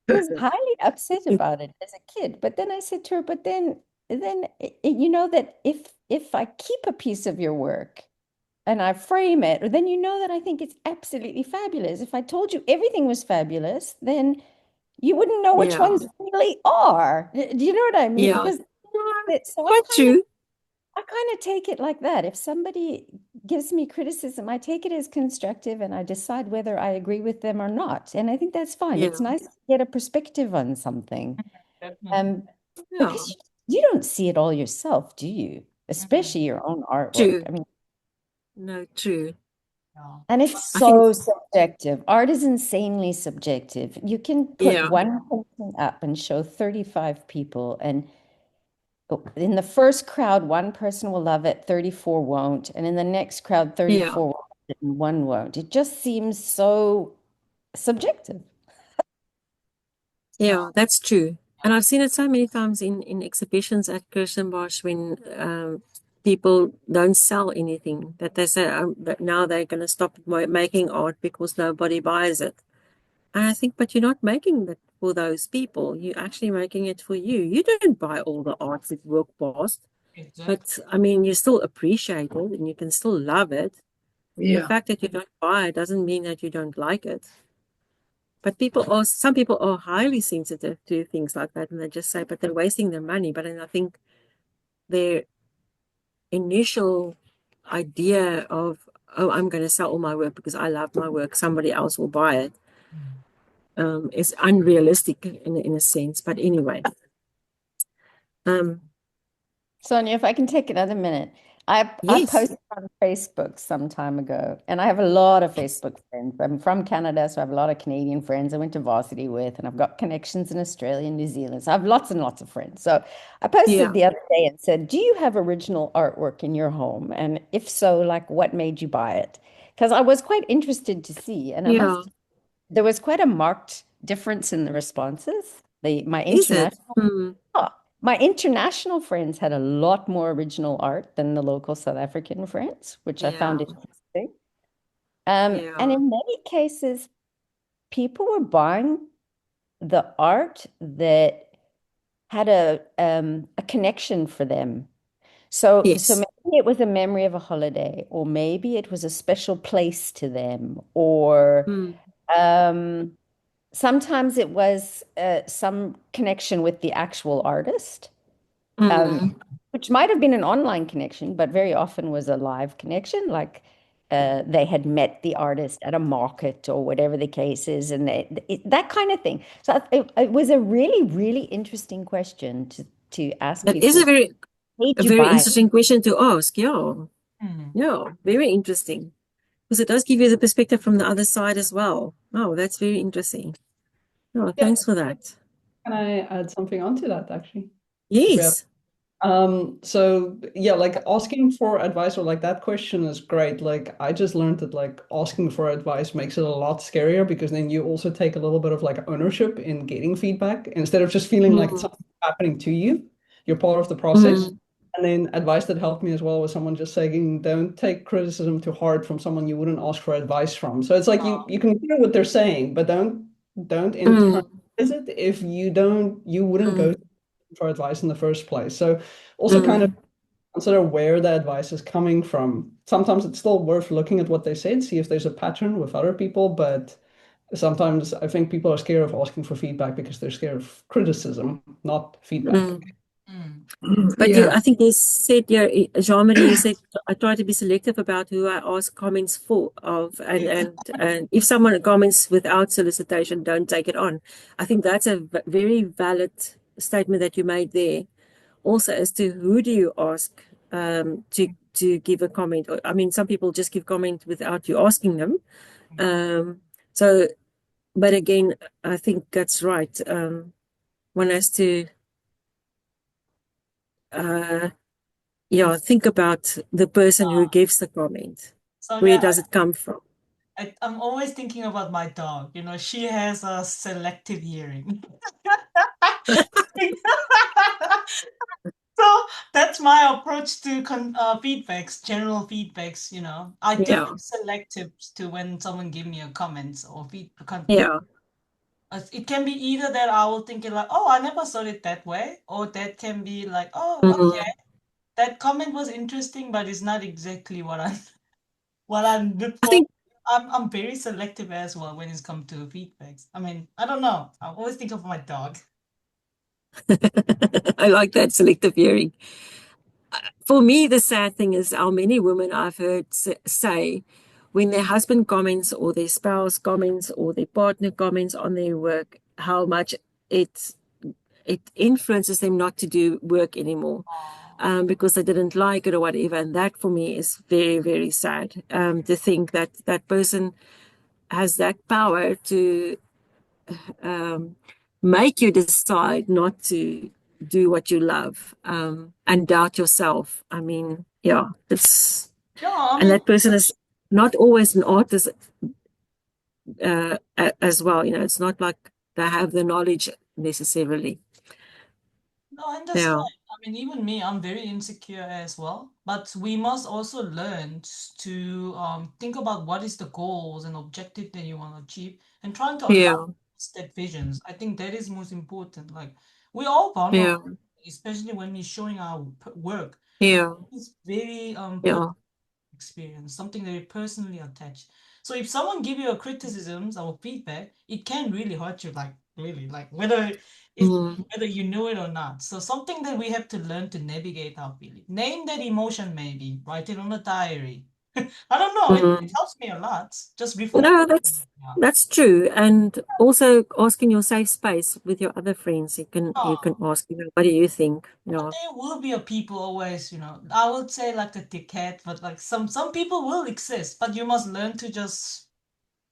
It was highly upset about it as a kid. But then I said to her, but then you know that if I keep a piece of your work and I frame it, then you know that I think it's absolutely fabulous. If I told you everything was fabulous, then you wouldn't know which Yeah. ones really are. Do you know what I mean? Yeah. Because so Quite true. I kind of take it like that. If somebody gives me criticism, I take it as constructive and I decide whether I agree with them or not. And I think that's fine. Yeah. It's nice to get a perspective on something. Definitely. Yeah. Because you don't see it all yourself, do you? Especially your own artwork. True. I mean, No, true. Yeah. and it's I think, so subjective. Art is insanely subjective. You can put yeah. one painting up and show 35 people, and in the first crowd, one person will love it, 34 won't, and in the next crowd, 34 won't, and one won't. It just seems so subjective. Yeah, that's true. And I've seen it so many times in exhibitions at Kirstenbosch when people don't sell anything, that they say that now they're going to stop making art because nobody buys it. And I think, but you're not making it for those people. You're actually making it for you. You don't buy all the art that walk past. Exactly. But I mean, you still appreciate it and you can still love it. The Yeah. fact that you don't buy it doesn't mean that you don't like it. But some people are highly sensitive to things like that, and they just say, but they're wasting their money. But then I think their initial idea of, oh, I'm going to sell all my work because I love my work, somebody else will buy it, is unrealistic in a sense. But anyway, Sonia, if I can take another minute. I yes, posted on Facebook some time ago, and I have a lot of Facebook friends. I'm from Canada, so I have a lot of Canadian friends I went to varsity with, and I've got connections in Australia and New Zealand. So I have lots and lots of friends. So I posted yeah, the other day and said, do you have original artwork in your home? And if so, like what made you buy it? Because I was quite interested to see, and yeah, there was quite a marked difference in the responses. My is it? international my international friends had a lot more original art than the local South African friends, which I found Yeah, interesting. And yeah, in many cases, people were buying the art that had a connection for them. So yes, maybe it was a memory of a holiday, or maybe it was a special place to them, or mm, um, sometimes it was some connection with the actual artist. mm, Which might have been an online connection, but very often was a live connection. Like they had met the artist at a market or whatever the case is, and that kind of thing. So it was a really, really interesting question to ask that is people. a Did you very buy it? interesting question to ask. Yeah, Mm. yeah, very interesting. Because it does give you the perspective from the other side as well. Oh, that's very interesting. Oh, Yeah. thanks for that. Can I add something onto that actually? Yes. So yeah, like asking for advice or like that question is great. Like I just learned that like asking for advice makes it a lot scarier because then you also take a little bit of like ownership in getting feedback instead of just feeling like it's Mm, something happening to you. You're part of the process. mm, And then advice that helped me as well was someone just saying, don't take criticism too hard from someone you wouldn't ask for advice from. So it's like you can hear what they're saying, but don't internalize mm, it if you wouldn't go mm, for advice in the first place. So also kind of mm, consider where the advice is coming from. Sometimes it's still worth looking at what they said, see if there's a pattern with other people, but sometimes I think people are scared of asking for feedback because they're scared of criticism, not feedback. mm. Mm. But Yeah. I think you said, yeah, Jean-Marie, you said I try to be selective about who I ask comments for of, and if someone comments without solicitation, don't take it on. I think that's a very valid statement that you made there. Also, as to who do you ask to give a comment? I mean, some people just give comment without you asking them. So, but again, I think that's right. One has to. Yeah, think about the person who gives the comment. Where Sonia, does it come from? I'm always thinking about my dog. You know, she has a selective hearing. So that's my approach to feedbacks, general feedbacks. You know, I do Yeah, selective to when someone give me a comments or yeah, It can be either that I will think it like, oh, I never saw it that way, or that can be like, oh, okay, that comment was interesting, but it's not exactly what I'm looking I for. think I'm very selective as well when it's come to feedbacks. I mean, I don't know. I always think of my dog. I like that selective hearing. For me, the sad thing is how many women I've heard say when their husband comments or their spouse comments or their partner comments on their work, how much it influences them not to do work anymore because they didn't like it or whatever. And that for me is very, very sad to think that that person has that power to make you decide not to do what you love and doubt yourself. I mean, yeah, it's Yeah, I and mean, that person is not always an artist as well. You know, it's not like they have the knowledge necessarily. no, I understand. Yeah, I mean, even me, I'm very insecure as well. But we must also learn to think about what is the goals and objective that you want to achieve and trying to align yeah, that visions. I think that is most important. Like we're all yeah, vulnerable, especially when we're showing our work. yeah, It's very yeah. experience, something that you personally attach. So if someone give you a criticisms or feedback, it can really hurt you, like really, like Mm, whether you know it or not. So something that we have to learn to navigate our feeling. Name that emotion, maybe write it on a diary. I don't know. It mm. helps me a lot. Just reflect. No, Yeah. that's true. And also asking your safe space with your other friends. You Oh, can ask, what do you think? but Yeah. there will be a people always, I would say like a dickhead, but like some people will exist, but you must learn to just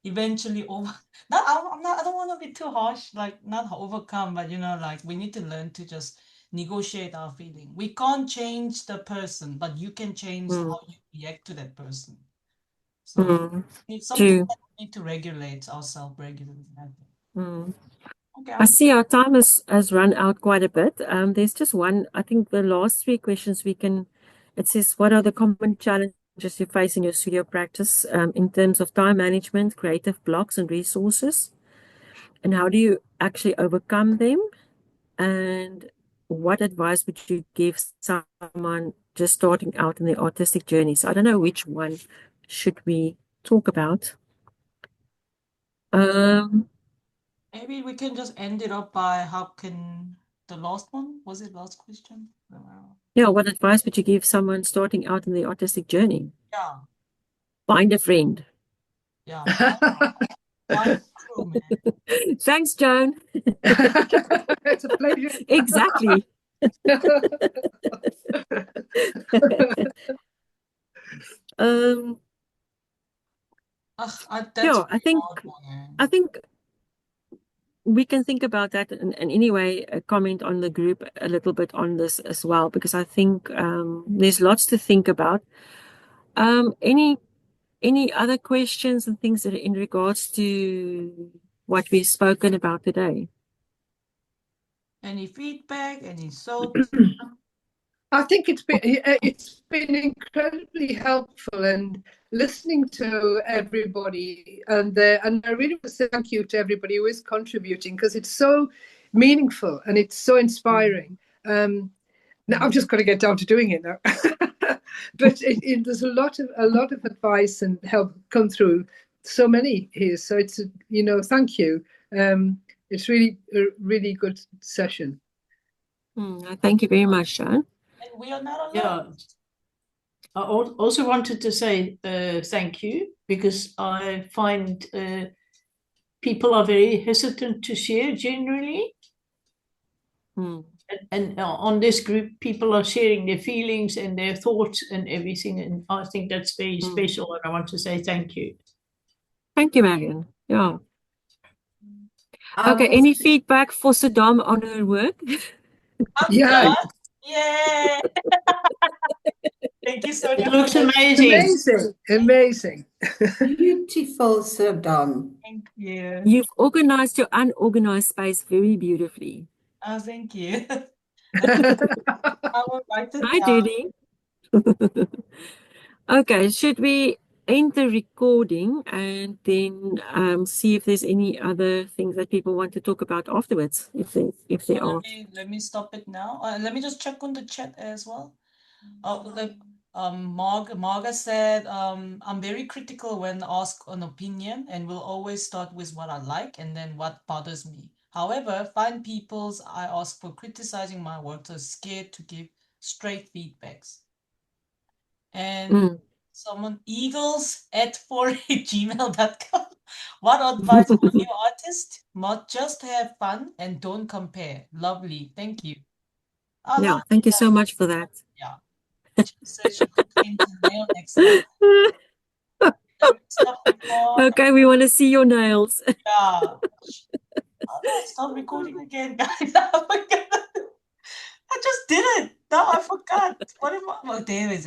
eventually over not I'm not I don't want to be too harsh, like not overcome, but like we need to learn to just negotiate our feeling. We can't change the person, but you can change Mm, how you react to that person. So mm, it's something true. that we need to regulate ourselves regularly, I think. Mm. Okay, I see our time has run out quite a bit. There's just one, I think the last three questions it says, what are the common challenges you face in your studio practice in terms of time management, creative blocks and resources? And how do you actually overcome them? And what advice would you give someone just starting out in their artistic journey? So I don't know which one should we talk about. maybe we can just end it up by how can the last one, was it last question? Yeah, what advice would you give someone starting out in the artistic journey? Yeah, Find a friend. yeah, find crew, man. Thanks, Joan. It's a pleasure. Exactly. um, That's yeah, a hard one. I think we can think about that and anyway, comment on the group a little bit on this as well, because I think there's lots to think about. Any other questions and things that are in regards to what we've spoken about today? Any feedback, any thoughts? I think it's been incredibly helpful and listening to everybody and I really want to say thank you to everybody who is contributing because it's so meaningful and it's so inspiring. Now I've just got to get down to doing it now. But there's a lot of advice and help come through so many here. So it's thank you. It's really a really good session. Thank you very much, Joan. And we are not alone. Yeah. I also wanted to say thank you because I find people are very hesitant to share generally. And on this group, people are sharing their feelings and their thoughts and everything. And I think that's very special. And I want to say thank you. Thank you, Marion. Yeah. Okay, any feedback for Saddam on her work? Yeah. Yay! Thank you so much. It looks amazing. Amazing. Beautiful, Sir Don. Thank you. You've organized your unorganized space very beautifully. Oh, thank you. I will write it Hi, down. Judy. Okay, should we end the recording and then see if there's any other things that people want to talk about afterwards, if there are. Let me stop it now. Let me just check on the chat as well. Marga said, I'm very critical when asked an opinion and will always start with what I like and then what bothers me. However, find people's I ask for criticizing my work, so scared to give straight feedbacks. And someone eagles@4@gmail.com. What advice for new artists? Just have fun and don't compare. Lovely. Thank you. Yeah, thank you so much for that. Yeah. She said she could paint her nail next time. Let me stop recording. Okay, we want to see your nails. Yeah. How do I stop recording again, guys? I just did it. No, I forgot. What am I? Well, there is